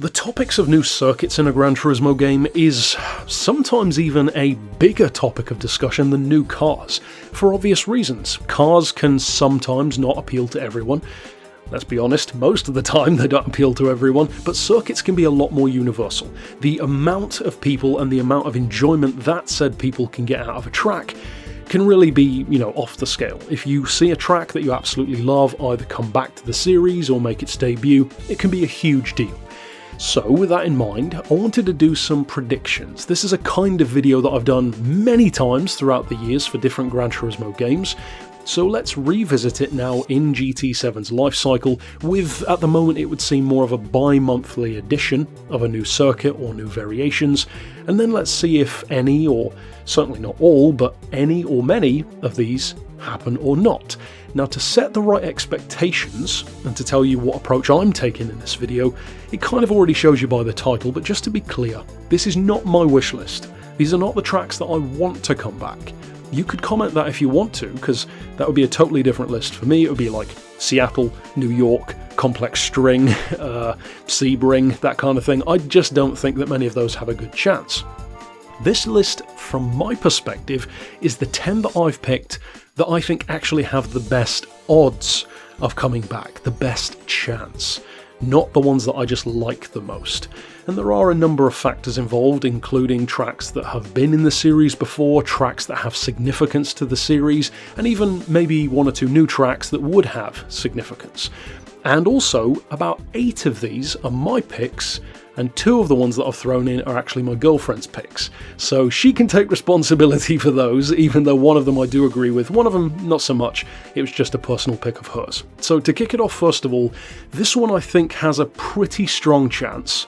The topics of new circuits in a Gran Turismo game is sometimes even a bigger topic of discussion than new cars, for obvious reasons. Cars can sometimes not appeal to everyone. Let's be honest, most of the time they don't appeal to everyone, but circuits can be a lot more universal. The amount of people and the amount of enjoyment that said people can get out of a track can really be, off the scale. If you see a track that you absolutely love either come back to the series or make its debut, it can be a huge deal. So with that in mind, I wanted to do some predictions. This is a kind of video that I've done many times throughout the years for different Gran Turismo games, so let's revisit it now in GT7's life cycle with, at the moment it would seem, more of a bi-monthly edition of a new circuit or new variations, and then let's see if any, or certainly not all, but any or many of these happen or not. Now, to set the right expectations and to tell you what approach I'm taking in this video, it kind of already shows you by the title, but just to be clear, this is not my wish list. These are not the tracks that I want to come back. You could comment that if you want to, because that would be a totally different list. For me, it would be like Seattle, New York, Complex String, Sebring, that kind of thing. I just don't think that many of those have a good chance. This list, from my perspective, is the 10 that I've picked that I think actually have the best odds of coming back, the best chance, not the ones that I just like the most. And there are a number of factors involved, including tracks that have been in the series before, tracks that have significance to the series, and even maybe one or two new tracks that would have significance. And also, about 8 of these are my picks, and 2 of the ones that I've thrown in are actually my girlfriend's picks. So she can take responsibility for those, even though one of them I do agree with, one of them not so much. It was just a personal pick of hers. So to kick it off, first of all, this one I think has a pretty strong chance.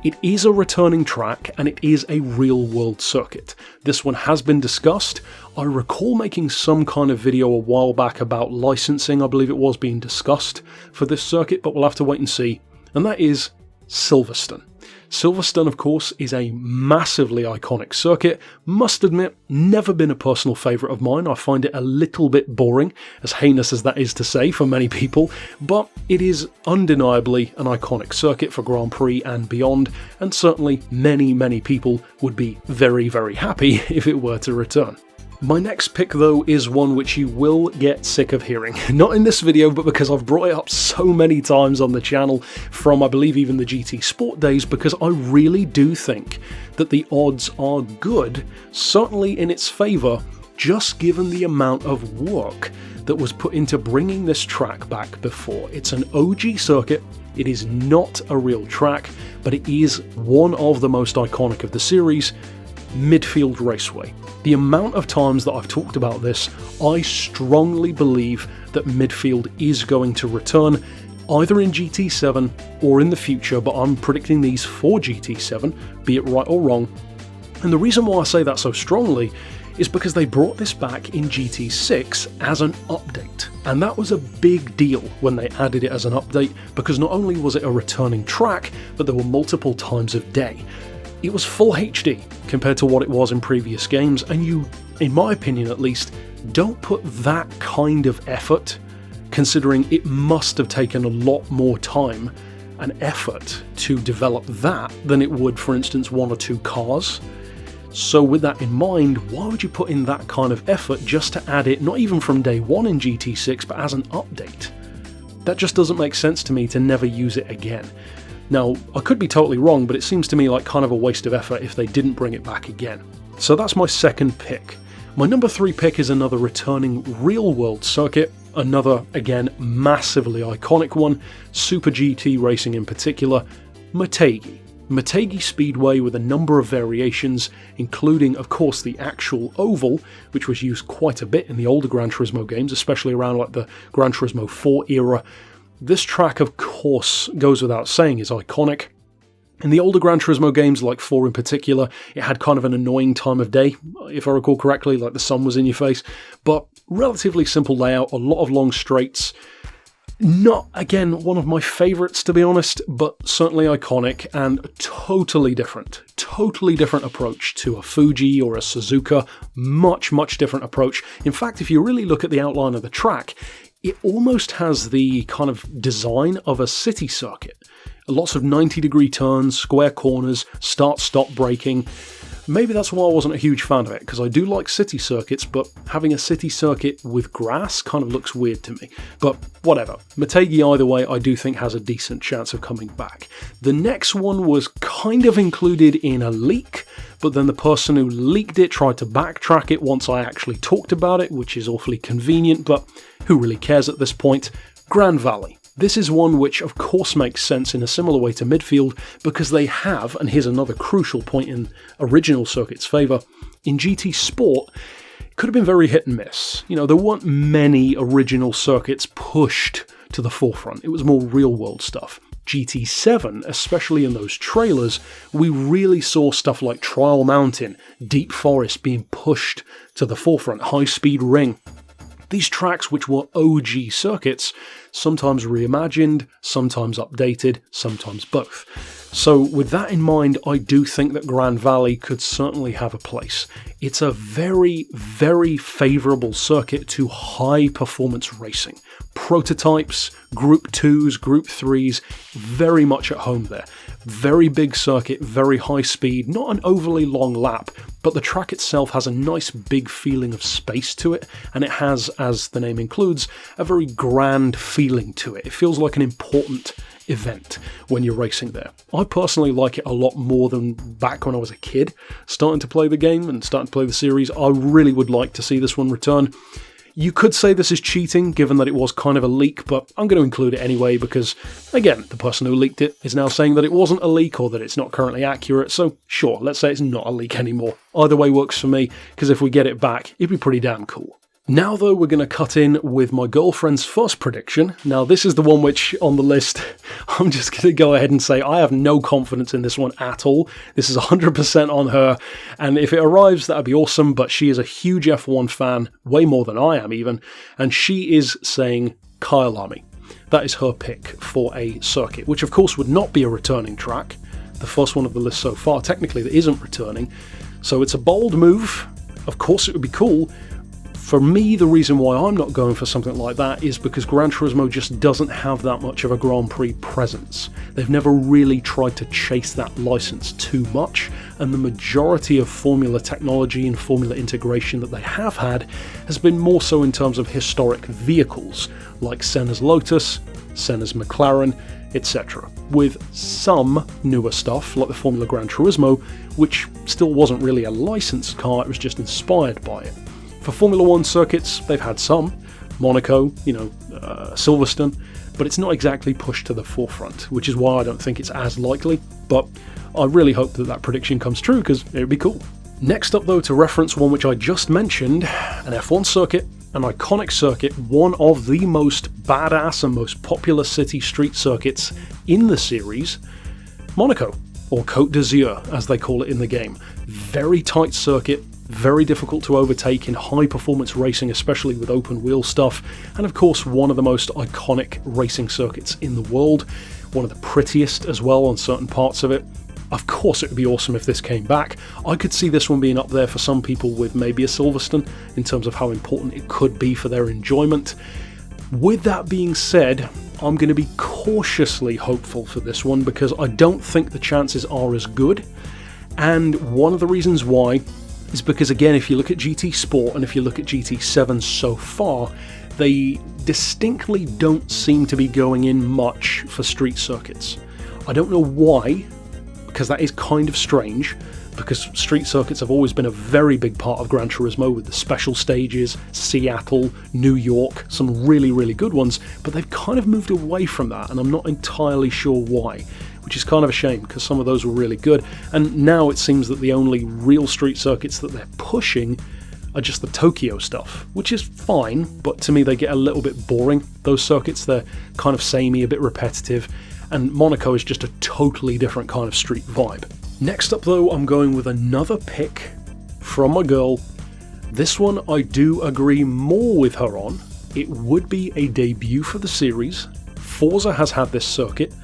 It is a returning track, and it is a real-world circuit. This one has been discussed. I recall making some kind of video a while back about licensing, I believe it was being discussed for this circuit, but we'll have to wait and see. And that is Silverstone. Silverstone, of course, is a massively iconic circuit. Must admit, never been a personal favourite of mine. I find it a little bit boring, as heinous as that is to say for many people, but it is undeniably an iconic circuit for Grand Prix and beyond, and certainly many people would be very, very happy if it were to return. My next pick, though, is one which you will get sick of hearing. Not in this video, but because I've brought it up so many times on the channel from, I believe, even the GT Sport days, because I really do think that the odds are good, certainly in its favour, just given the amount of work that was put into bringing this track back before. It's an OG circuit. It is not a real track, but it is one of the most iconic of the series, Midfield Raceway. The amount of times that I've talked about this, I strongly believe that Midfield is going to return, either in GT7 or in the future, but I'm predicting these for GT7, be it right or wrong. And the reason why I say that so strongly is because they brought this back in GT6 as an update. And that was a big deal when they added it as an update, because not only was it a returning track, but there were multiple times of day. It was full HD compared to what it was in previous games, and you, in my opinion at least, don't put that kind of effort, considering it must have taken a lot more time and effort to develop that than it would, for instance, 1 or 2 cars. So with that in mind, why would you put in that kind of effort just to add it, not even from day 1 in GT6, but as an update? That just doesn't make sense to me to never use it again. Now, I could be totally wrong, but it seems to me like kind of a waste of effort if they didn't bring it back again. So that's my second pick. My number 3 pick is another returning real-world circuit, another, again, massively iconic one, Super GT racing in particular, Motegi. Motegi Speedway with a number of variations, including, of course, the actual oval, which was used quite a bit in the older Gran Turismo games, especially around like the Gran Turismo 4 era. This track, of course, goes without saying, is iconic. In the older Gran Turismo games, like 4 in particular, it had kind of an annoying time of day, if I recall correctly, like the sun was in your face, but relatively simple layout, a lot of long straights. Not, again, one of my favourites, to be honest, but certainly iconic and totally different approach to a Fuji or a Suzuka. Much different approach. In fact, if you really look at the outline of the track, it almost has the kind of design of a city circuit. Lots of 90-degree turns, square corners, start-stop braking. Maybe that's why I wasn't a huge fan of it, because I do like city circuits, but having a city circuit with grass kind of looks weird to me. But whatever. Motegi, either way, I do think has a decent chance of coming back. The next one was kind of included in a leak, but then the person who leaked it tried to backtrack it once I actually talked about it, which is awfully convenient, but who really cares at this point? Grand Valley. This is one which of course makes sense in a similar way to midfield, because they have, and here's another crucial point in original circuit's favour, in GT Sport, it could have been very hit and miss. You know, there weren't many original circuits pushed to the forefront. It was more real world stuff. GT7, especially in those trailers, we really saw stuff like Trial Mountain, Deep Forest being pushed to the forefront, High Speed Ring. These tracks, which were OG circuits, sometimes reimagined, sometimes updated, sometimes both. So with that in mind, I do think that Grand Valley could certainly have a place. It's a very, very favourable circuit to high performance racing. Prototypes, Group 2s, Group 3s, very much at home there. Very big circuit, very high speed, not an overly long lap, but the track itself has a nice big feeling of space to it, and it has, as the name includes, a very grand feeling to it. It feels like an important event when you're racing there. I personally like it a lot more than back when I was a kid, starting to play the game and starting to play the series. I really would like to see this one return. You could say this is cheating, given that it was kind of a leak, but I'm going to include it anyway because, again, the person who leaked it is now saying that it wasn't a leak or that it's not currently accurate, so sure, let's say it's not a leak anymore. Either way works for me, because if we get it back, it'd be pretty damn cool. Now though, we're going to cut in with my girlfriend's first prediction. Now this is the one which, on the list, I'm just going to go ahead and say I have no confidence in this one at all. This is 100% on her, and if it arrives, that'd be awesome, but she is a huge F1 fan, way more than I am even, and she is saying Kyalami. That is her pick for a circuit, which of course would not be a returning track, the first one of the list so far, technically, that isn't returning, so it's a bold move. Of course it would be cool. For me, the reason why I'm not going for something like that is because Gran Turismo just doesn't have that much of a Grand Prix presence. They've never really tried to chase that license too much, and the majority of Formula technology and Formula integration that they have had has been more so in terms of historic vehicles, like Senna's Lotus, Senna's McLaren, etc., with some newer stuff, like the Formula Gran Turismo, which still wasn't really a licensed car, it was just inspired by it. For Formula 1 circuits, they've had some, Monaco, Silverstone, but it's not exactly pushed to the forefront, which is why I don't think it's as likely, but I really hope that that prediction comes true, because it would be cool. Next up though, to reference one which I just mentioned, an F1 circuit, an iconic circuit, one of the most badass and most popular city street circuits in the series, Monaco, or Côte d'Azur as they call it in the game. Very tight circuit, very difficult to overtake in high performance racing, especially with open wheel stuff, and of course one of the most iconic racing circuits in the world, one of the prettiest as well on certain parts of it. Of course it would be awesome if this came back. I could see this one being up there for some people with maybe a Silverstone in terms of how important it could be for their enjoyment. With that being said, I'm going to be cautiously hopeful for this one because I don't think the chances are as good, and one of the reasons why is because, again, if you look at GT Sport and if you look at GT7 so far, they distinctly don't seem to be going in much for street circuits. I don't know why, because that is kind of strange, because street circuits have always been a very big part of Gran Turismo with the special stages, Seattle, New York, some really, really good ones, but they've kind of moved away from that, and I'm not entirely sure why, which is kind of a shame because some of those were really good, and now it seems that the only real street circuits that they're pushing are just the Tokyo stuff, which is fine, but to me they get a little bit boring. Those circuits, they're kind of samey, a bit repetitive, and Monaco is just a totally different kind of street vibe. Next up though, I'm going with another pick from my girl. This one I do agree more with her on. It would be a debut for the series. Forza has had this circuit.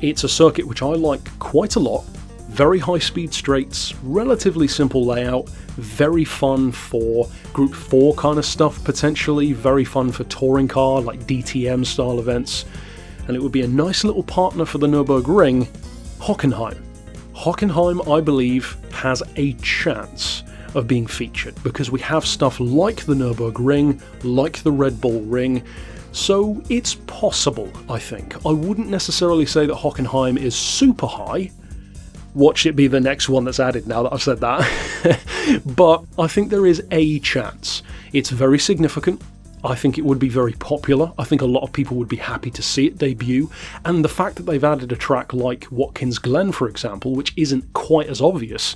It's a circuit which I like quite a lot. Very high speed straights, relatively simple layout, very fun for Group 4 kind of stuff potentially, very fun for touring car like DTM style events. and it would be a nice little partner for the Nürburgring, Hockenheim. Hockenheim, I believe, has a chance of being featured, because we have stuff like the Nürburgring, like the Red Bull Ring, so it's possible, I think. I wouldn't necessarily say that Hockenheim is super high. Watch it be the next one that's added now that I've said that. But I think there is a chance. It's very significant. I think it would be very popular. I think a lot of people would be happy to see it debut. And the fact that they've added a track like Watkins Glen, for example, which isn't quite as obvious,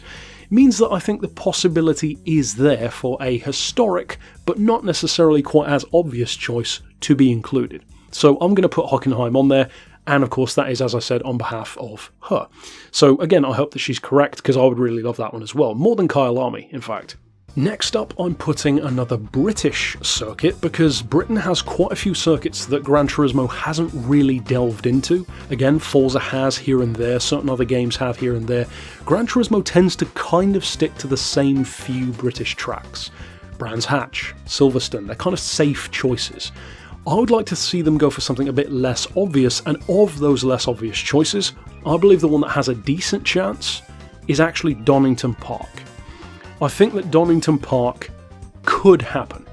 means that I think the possibility is there for a historic, but not necessarily quite as obvious choice to be included. So I'm going to put Hockenheim on there. And of course, that is, as I said, on behalf of her. So again, I hope that she's correct, because I would really love that one as well. More than Kyle Army, in fact. Next up, I'm putting another British circuit, because Britain has quite a few circuits that Gran Turismo hasn't really delved into. Again, Forza has here and there, certain other games have here and there. Gran Turismo tends to kind of stick to the same few British tracks. Brands Hatch, Silverstone, they're kind of safe choices. I would like to see them go for something a bit less obvious, and of those less obvious choices, I believe the one that has a decent chance is actually Donington Park. I think that Donington Park could happen.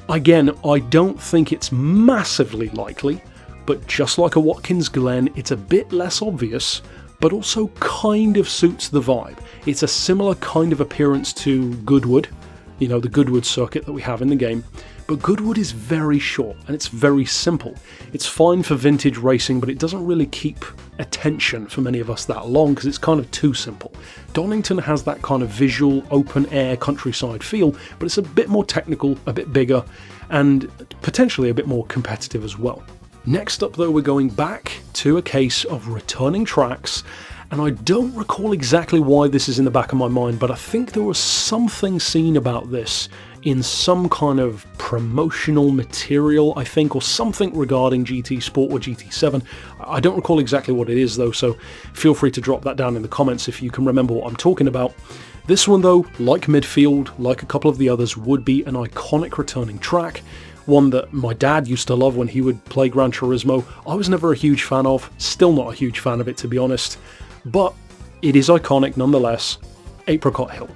Again, I don't think it's massively likely, but just like a Watkins Glen, it's a bit less obvious, but also kind of suits the vibe. It's a similar kind of appearance to Goodwood, you know, the Goodwood circuit that we have in the game. But Goodwood is very short and it's very simple. It's fine for vintage racing, but it doesn't really keep attention for many of us that long because it's kind of too simple. Donington has that kind of visual, open-air countryside feel, but it's a bit more technical, a bit bigger, and potentially a bit more competitive as well. Next up though, we're going back to a case of returning tracks, and I don't recall exactly why this is in the back of my mind, but I think there was something seen about this in some kind of promotional material, I think, or something regarding GT Sport or GT7. I don't recall exactly what it is though, so feel free to drop that down in the comments if you can remember what I'm talking about. This one though, like Midfield, like a couple of the others, would be an iconic returning track, one that my dad used to love when he would play Gran Turismo. I was never a huge fan of, still not a huge fan of it to be honest, but it is iconic nonetheless. Apricot Hill.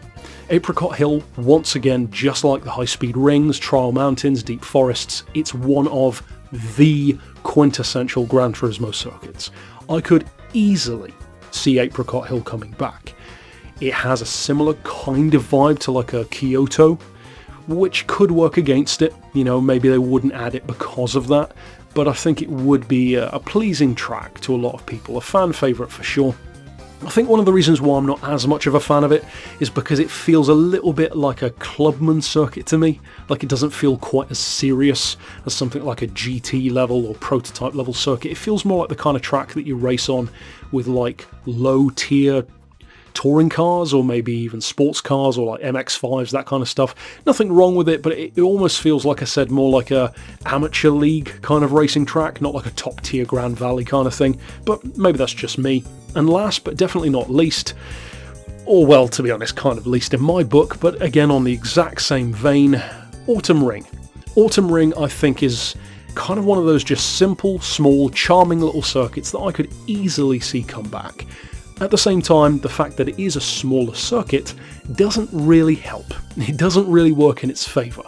Apricot Hill, once again, just like the high-speed rings, trial mountains, deep forests, it's one of the quintessential Gran Turismo circuits. I could easily see Apricot Hill coming back. It has a similar kind of vibe to like a Kyoto, which could work against it. You know, maybe they wouldn't add it because of that, but I think it would be a pleasing track to a lot of people, a fan favourite for sure. I think one of the reasons why I'm not as much of a fan of it is because it feels a little bit like a clubman circuit to me. Like it doesn't feel quite as serious as something like a GT level or prototype level circuit. It feels more like the kind of track that you race on with like low tier touring cars or maybe even sports cars or like MX-5s, that kind of stuff. Nothing wrong with it, but it almost feels, like I said, more like a amateur league kind of racing track, not like a top tier Grand Valley kind of thing, but maybe that's just me. And last but definitely not least, or well, to be honest, kind of least in my book, but again on the exact same vein, Autumn Ring. Autumn Ring, I think, is kind of one of those just simple, small, charming little circuits that I could easily see come back. At the same time, the fact that it is a smaller circuit doesn't really help. It doesn't really work in its favour.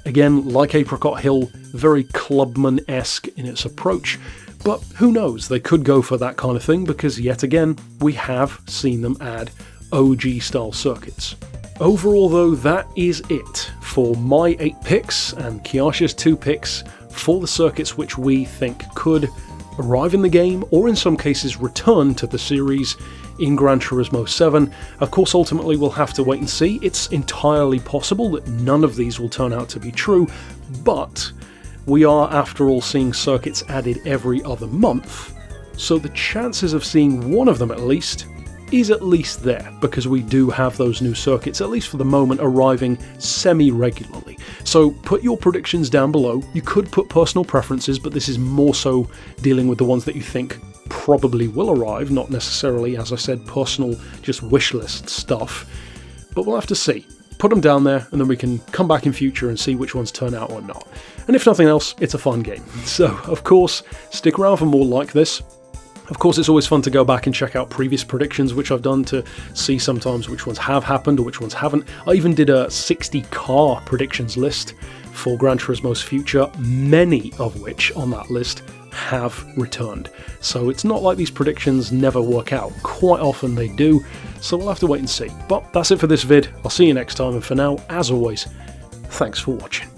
Again, like Apricot Hill, very clubman-esque in its approach, but who knows, they could go for that kind of thing because yet again, we have seen them add OG-style circuits. Overall though, that is it for my 8 picks and Kiasha's 2 picks for the circuits which we think could arrive in the game, or in some cases return to the series in Gran Turismo 7. Of course, ultimately we'll have to wait and see. It's entirely possible that none of these will turn out to be true, but we are, after all, seeing circuits added every other month, so the chances of seeing one of them at least is at least there, because we do have those new circuits, at least for the moment, arriving semi-regularly. So put your predictions down below. You could put personal preferences, but this is more so dealing with the ones that you think probably will arrive, not necessarily, as I said, personal, just wish list stuff. But we'll have to see. put them down there, and then we can come back in future and see which ones turn out or not. And if nothing else, it's a fun game. So, of course, stick around for more like this. Of course, it's always fun to go back and check out previous predictions which I've done to see sometimes which ones have happened or which ones haven't. I even did a 60 car predictions list for Gran Turismo's future, many of which on that list have returned. So it's not like these predictions never work out. Quite often they do, so we'll have to wait and see. But that's it for this vid. I'll see you next time, and for now, as always, thanks for watching.